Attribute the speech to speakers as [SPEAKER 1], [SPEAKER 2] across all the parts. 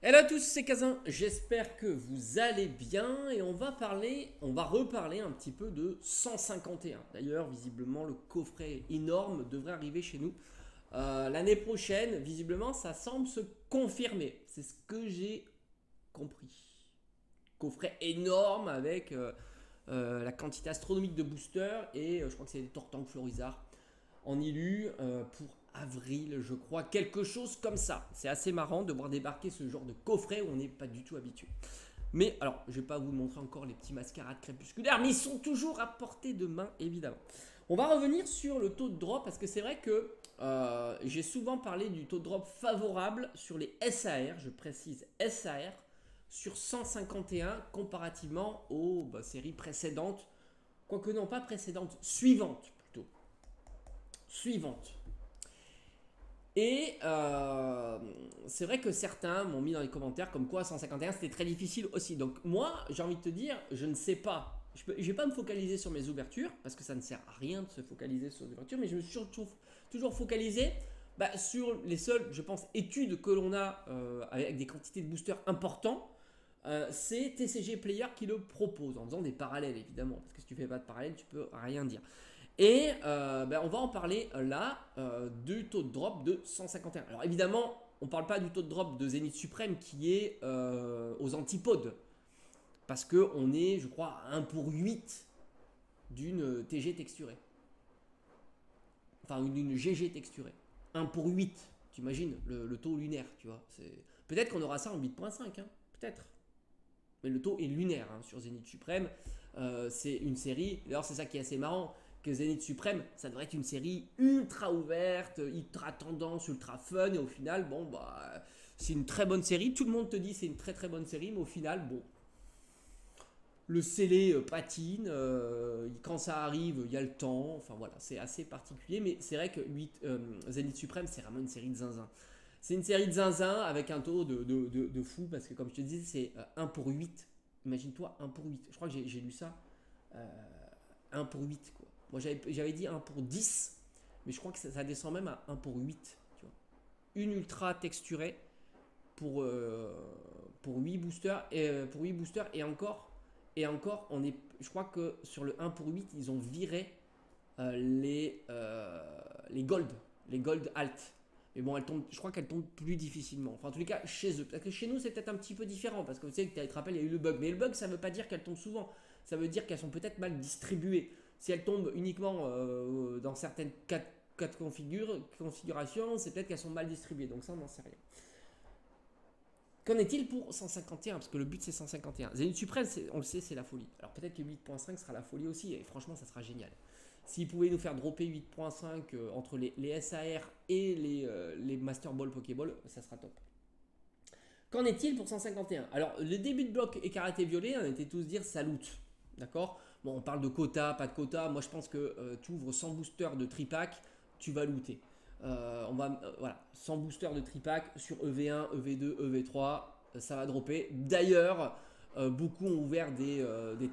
[SPEAKER 1] Hello à tous, c'est Kazin, j'espère que vous allez bien et on va reparler un petit peu de 151. D'ailleurs, visiblement, le coffret énorme devrait arriver chez nous l'année prochaine. Visiblement, ça semble se confirmer. C'est ce que j'ai compris. Coffret énorme avec la quantité astronomique de boosters et je crois que c'est des Tortank Florizard en illu pour avril, je crois, quelque chose comme ça. C'est assez marrant de voir débarquer ce genre de coffret où on n'est pas du tout habitué. Mais alors, je vais pas vous montrer encore les petits mascarades crépusculaires, mais ils sont toujours à portée de main, évidemment. On va revenir sur le taux de drop parce que c'est vrai que j'ai souvent parlé du taux de drop favorable sur les SAR, je précise SAR, sur 151 comparativement aux séries précédentes, quoique non pas précédentes, suivantes plutôt. Suivantes. Et c'est vrai que certains m'ont mis dans les commentaires comme quoi 151 c'était très difficile aussi. Donc moi j'ai envie de te dire, je ne sais pas. Je ne vais pas me focaliser sur mes ouvertures parce que ça ne sert à rien de se focaliser sur les ouvertures, mais je me suis toujours focalisé sur les seules, je pense, études que l'on a avec des quantités de boosters importants. C'est TCG Player qui le propose en faisant des parallèles évidemment, parce que si tu fais pas de parallèle, tu peux rien dire. Et on va en parler là du taux de drop de 151. Alors évidemment, on ne parle pas du taux de drop de Zénith Suprême qui est aux antipodes. Parce qu'on est, je crois, à 1 pour 8 d'une TG texturée. Enfin, d'une GG texturée. 1 pour 8. Tu imagines le taux lunaire, tu vois. Peut-être qu'on aura ça en 8.5, hein. Peut-être. Mais le taux est lunaire hein, sur Zénith Suprême. C'est une série, d'ailleurs c'est ça qui est assez marrant, que Zénith Suprême, ça devrait être une série ultra ouverte, ultra tendance, ultra fun, et au final, c'est une très bonne série. Tout le monde te dit c'est une très très bonne série, mais au final, le scellé patine, quand ça arrive, il y a le temps, enfin voilà, c'est assez particulier, mais c'est vrai que Zénith Suprême, c'est vraiment une série de zinzin. C'est une série de zinzin avec un taux de fou, parce que comme je te disais, c'est 1 pour 8. Imagine-toi 1 pour 8. Je crois que j'ai lu ça. 1 pour 8, quoi. Moi, j'avais dit 1 pour 10, mais je crois que ça descend même à 1 pour 8. Tu vois. Une ultra texturée pour 8 boosters. Et encore, je crois que sur le 1 pour 8, ils ont viré les gold. Les gold alt. Mais bon, je crois qu'elles tombent plus difficilement. Enfin, en tous les cas, chez eux. Parce que chez nous, c'est peut-être un petit peu différent. Parce que tu sais, tu te rappelles, il y a eu le bug. Mais le bug, ça ne veut pas dire qu'elles tombent souvent. Ça veut dire qu'elles sont peut-être mal distribuées. Si elles tombent uniquement dans certaines quatre configurations, c'est peut-être qu'elles sont mal distribuées. Donc ça, on n'en sait rien. Qu'en est-il pour 151? Parce que le but, c'est 151. Zénith Suprême, on le sait, c'est la folie. Alors peut-être que 8.5 sera la folie aussi. Et franchement, ça sera génial. S'ils pouvaient nous faire dropper 8.5 entre les SAR et les Master Ball Pokéball, ça sera top. Qu'en est-il pour 151? Alors, le début de bloc et karaté violet, on était tous dire ça loot. D'accord. Bon, on parle de quota, pas de quota. Moi, je pense que tu ouvres 100 boosters de tripack, tu vas looter. Voilà, 100 boosters de tripack sur EV1, EV2, EV3, ça va dropper. D'ailleurs, beaucoup ont ouvert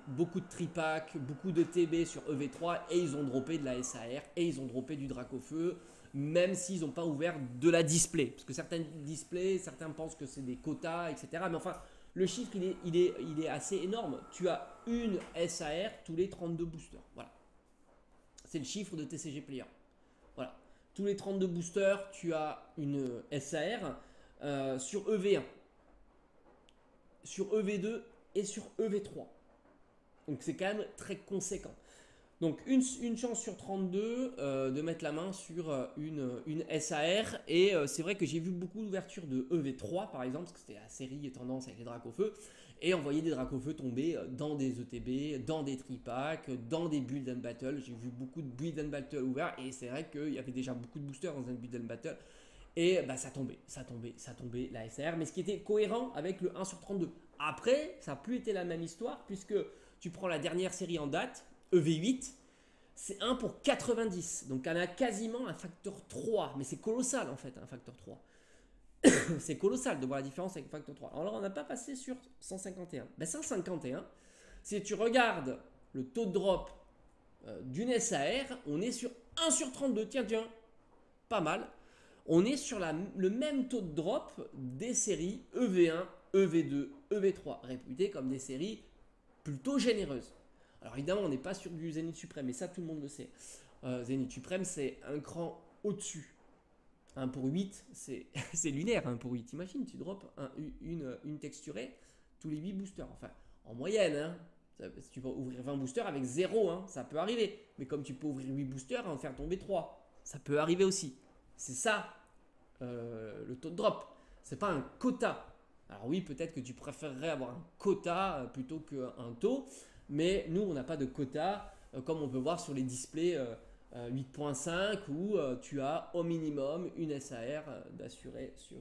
[SPEAKER 1] beaucoup de tripack, beaucoup de TB sur EV3 et ils ont droppé de la SAR et ils ont droppé du Dracofeu, même s'ils n'ont pas ouvert de la display. Parce que certains displays, certains pensent que c'est des quotas, etc. Mais enfin, le chiffre, il est assez énorme. Tu as une SAR tous les 32 boosters. Voilà. C'est le chiffre de TCG Player. Voilà. Tous les 32 boosters, tu as une SAR sur EV1, sur EV2 et sur EV3. Donc c'est quand même très conséquent. Donc une chance sur 32 de mettre la main sur une SAR. Et c'est vrai que j'ai vu beaucoup d'ouvertures de EV3 par exemple, parce que c'était la série tendance avec les Dracofeu. Et on voyait des Dracofeu tomber dans des ETB, dans des tripacks, dans des build and battle. J'ai vu beaucoup de build and battle ouverts. Et c'est vrai qu'il y avait déjà beaucoup de boosters dans un build and battle. Et ça tombait la SAR. Mais ce qui était cohérent avec le 1 sur 32. Après, ça n'a plus été la même histoire, puisque tu prends la dernière série en date, EV8, c'est 1 pour 90. Donc on a quasiment un facteur 3. Mais c'est colossal en fait, un facteur 3. C'est colossal de voir la différence avec le facteur 3. Alors là, on n'a pas passé sur 151. 151, si tu regardes le taux de drop d'une SAR, on est sur 1 sur 32. Tiens, pas mal. on est sur le même taux de drop des séries EV1, EV2, EV3, réputées comme des séries plutôt généreuses. Alors évidemment, on n'est pas sur du Zénith Suprême, mais ça tout le monde le sait. Zénith Suprême, c'est un cran au-dessus. 1 pour 8, c'est lunaire 1 pour 8. Imagine, tu drops une texturée tous les 8 boosters. Enfin, en moyenne, hein. Si tu peux ouvrir 20 boosters avec 0, hein, ça peut arriver. Mais comme tu peux ouvrir 8 boosters et en faire tomber 3, ça peut arriver aussi. C'est ça le taux de drop. C'est pas un quota. Alors oui, peut-être que tu préférerais avoir un quota plutôt qu'un taux. Mais nous, on n'a pas de quota comme on peut voir sur les displays 8.5 où tu as au minimum une SAR d'assurer sur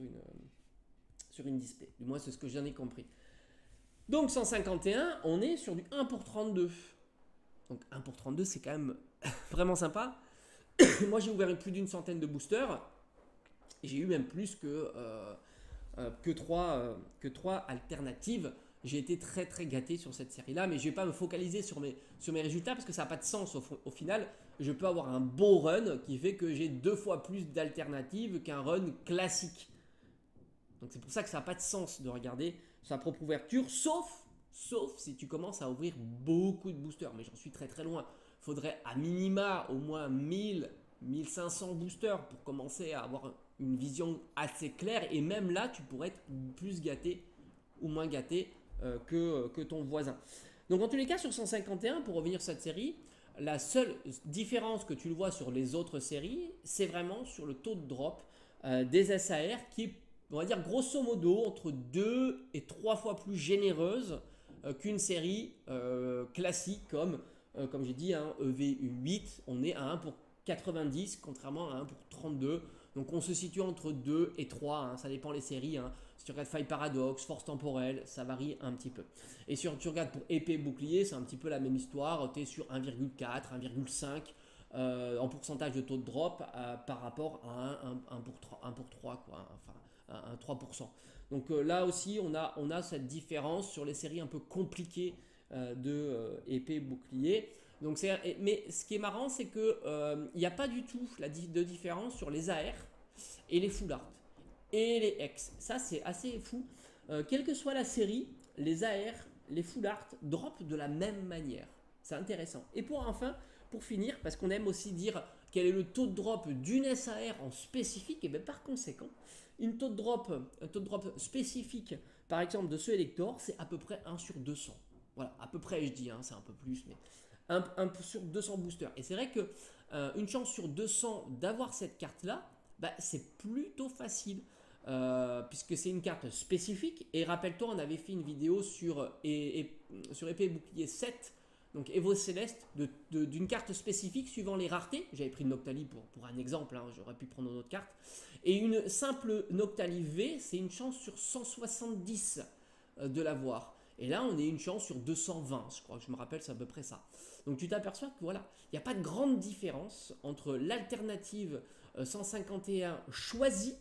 [SPEAKER 1] une display. Du moins, c'est ce que j'en ai compris. Donc 151, on est sur du 1 pour 32. Donc 1 pour 32, c'est quand même vraiment sympa. Moi, j'ai ouvert plus d'une centaine de boosters. J'ai eu même plus que 3 alternatives. J'ai été très très gâté sur cette série-là, mais je ne vais pas me focaliser sur mes résultats parce que ça n'a pas de sens au final. Je peux avoir un beau run qui fait que j'ai 2 fois plus d'alternatives qu'un run classique. Donc c'est pour ça que ça n'a pas de sens de regarder sa propre ouverture, sauf si tu commences à ouvrir beaucoup de boosters. Mais j'en suis très très loin. Il faudrait à minima au moins 1000-1500 boosters pour commencer à avoir une vision assez claire. Et même là, tu pourrais être plus gâté ou moins gâté que ton voisin. Donc en tous les cas, sur 151, pour revenir sur cette série, la seule différence que tu le vois sur les autres séries, c'est vraiment sur le taux de drop des SAR qui est, on va dire grosso modo, entre 2 et 3 fois plus généreuse qu'une série classique comme j'ai dit, hein, EV8, on est à 1 pour 90 contrairement à 1 pour 32. Donc on se situe entre 2 et 3, hein, ça dépend les séries. Hein. Si tu regardes Faille Paradox, Force Temporelle, ça varie un petit peu. Et si tu regardes pour épée bouclier, c'est un petit peu la même histoire. Tu es sur 1,4, 1,5 en pourcentage de taux de drop par rapport à 1 pour 3, quoi, enfin un 3%. Donc là aussi, on a cette différence sur les séries un peu compliquées de épée bouclier. Donc mais ce qui est marrant, c'est qu'il n'y a pas du tout de différence sur les AR et les full art et les X. Ça, c'est assez fou. Quelle que soit la série, les AR, les full art drop de la même manière. C'est intéressant. Et pour finir, parce qu'on aime aussi dire quel est le taux de drop d'une SAR en spécifique, et bien par conséquent, un taux de drop spécifique, par exemple de ce Elector, c'est à peu près 1 sur 200. Voilà, à peu près, je dis, hein, c'est un peu plus, mais 1 sur 200 boosters. Et c'est vrai que une chance sur 200 d'avoir cette carte-là, bah, c'est plutôt facile. Puisque c'est une carte spécifique. Et rappelle-toi, on avait fait une vidéo sur épée et bouclier 7, donc Evo Céleste, d'une carte spécifique suivant les raretés. J'avais pris une Noctali pour un exemple, hein, j'aurais pu prendre une autre carte. Et une simple Noctali V, c'est une chance sur 170 de l'avoir. Et là, on est une chance sur 220, je crois que je me rappelle, c'est à peu près ça. Donc tu t'aperçois que voilà, il n'y a pas de grande différence entre l'alternative 151 choisie,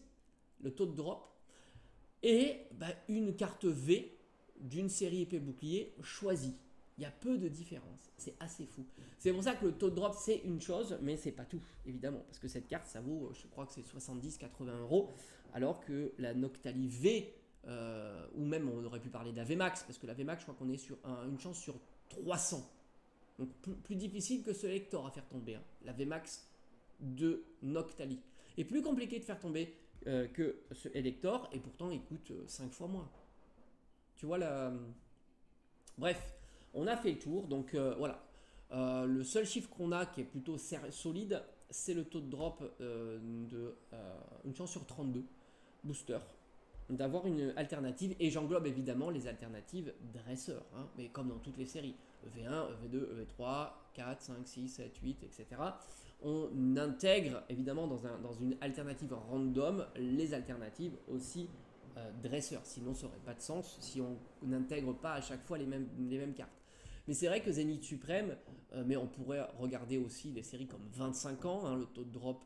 [SPEAKER 1] le taux de drop, et une carte V d'une série épée bouclier choisie. Il y a peu de différence, c'est assez fou. C'est pour ça que le taux de drop c'est une chose, mais c'est pas tout, évidemment, parce que cette carte ça vaut, je crois que c'est 70-80 €, alors que la Noctali V, ou même on aurait pu parler de la VMAX, parce que la VMAX je crois qu'on est sur une chance sur 300. Donc plus difficile que ce Elector à faire tomber, hein, la VMAX de Noctali. Et plus compliqué de faire tomber que ce Elector, et pourtant il coûte 5 fois moins. Tu vois la... Bref, on a fait le tour, donc voilà. Le seul chiffre qu'on a qui est plutôt solide, c'est le taux de drop une chance sur 32 boosters d'avoir une alternative, et j'englobe évidemment les alternatives dresseurs, hein, mais comme dans toutes les séries, EV1, EV2, EV3, 4, 5, 6, 7, 8, etc. On intègre évidemment dans une alternative random les alternatives aussi dresseurs, sinon ça n'aurait pas de sens si on n'intègre pas à chaque fois les mêmes cartes. Mais c'est vrai que Zénith Suprême, mais on pourrait regarder aussi des séries comme 25 ans, hein, le taux de drop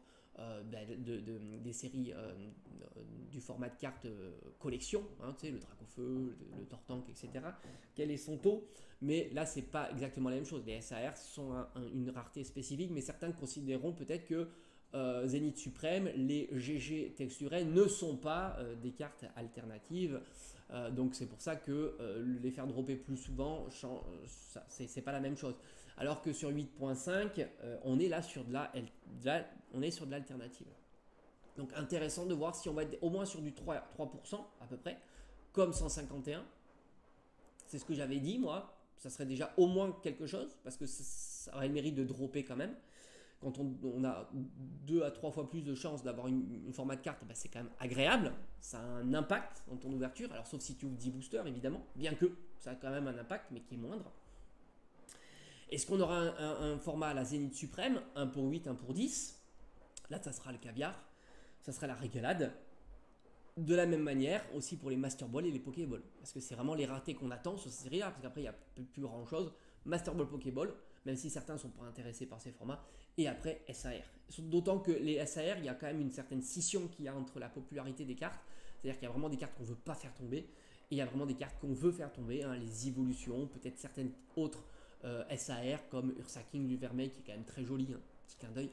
[SPEAKER 1] des séries du format de carte collection, hein, tu sais, le Dracofeu, le Tortank, etc. Quel est son taux? Mais là, c'est pas exactement la même chose. Les SAR sont une rareté spécifique, mais certains considéreront peut-être que Zénith Suprême, les GG texturés ne sont pas des cartes alternatives. Donc c'est pour ça que les faire dropper plus souvent, c'est pas la même chose. Alors que sur 8.5, on est là sur de l'alternative. Donc intéressant de voir si on va être au moins sur du 3% à peu près, comme 151. C'est ce que j'avais dit moi. Ça serait déjà au moins quelque chose, parce que ça aurait le mérite de dropper quand même. Quand on a 2 à 3 fois plus de chances d'avoir une format de carte, bah c'est quand même agréable. Ça a un impact dans ton ouverture. Alors sauf si tu ouvres 10 boosters évidemment, bien que ça a quand même un impact, mais qui est moindre. Est-ce qu'on aura un format à la Zénith Suprême, 1 pour 8, 1 pour 10? Là ça sera le caviar, ça sera la régalade. De la même manière aussi pour les Master Ball et les Pokéball, parce que c'est vraiment les raretés qu'on attend sur ces séries-là, parce qu'après il n'y a plus grand chose. Master Ball, Pokéball, même si certains ne sont pas intéressés par ces formats, et après SAR. D'autant que les SAR, il y a quand même une certaine scission qu'il y a entre la popularité des cartes, c'est-à-dire qu'il y a vraiment des cartes qu'on ne veut pas faire tomber, et il y a vraiment des cartes qu'on veut faire tomber, hein, les évolutions, peut-être certaines autres SAR comme Ursa King du Vermeil qui est quand même très joli, hein, petit clin d'œil.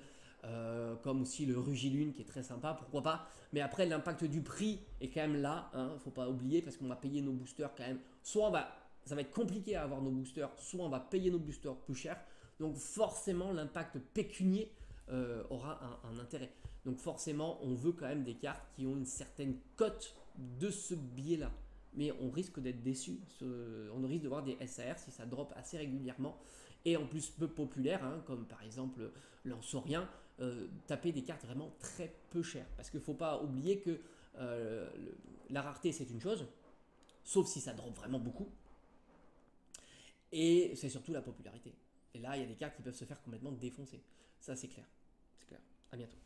[SPEAKER 1] Comme aussi le Rugilune qui est très sympa, pourquoi pas. Mais après l'impact du prix est quand même là, hein, faut pas oublier, parce qu'on va payer nos boosters quand même. Soit ça va être compliqué à avoir nos boosters, soit on va payer nos boosters plus cher. Donc forcément l'impact pécunier aura un intérêt. Donc forcément on veut quand même des cartes qui ont une certaine cote de ce biais-là. Mais on risque d'être déçu. On risque de voir des SAR si ça drop assez régulièrement. Et en plus peu populaires, hein, comme par exemple Lansorien, taper des cartes vraiment très peu chères. Parce qu'il ne faut pas oublier que la rareté c'est une chose, sauf si ça drop vraiment beaucoup. Et c'est surtout la popularité. Et là, il y a des cartes qui peuvent se faire complètement défoncer. Ça, c'est clair. C'est clair. À bientôt.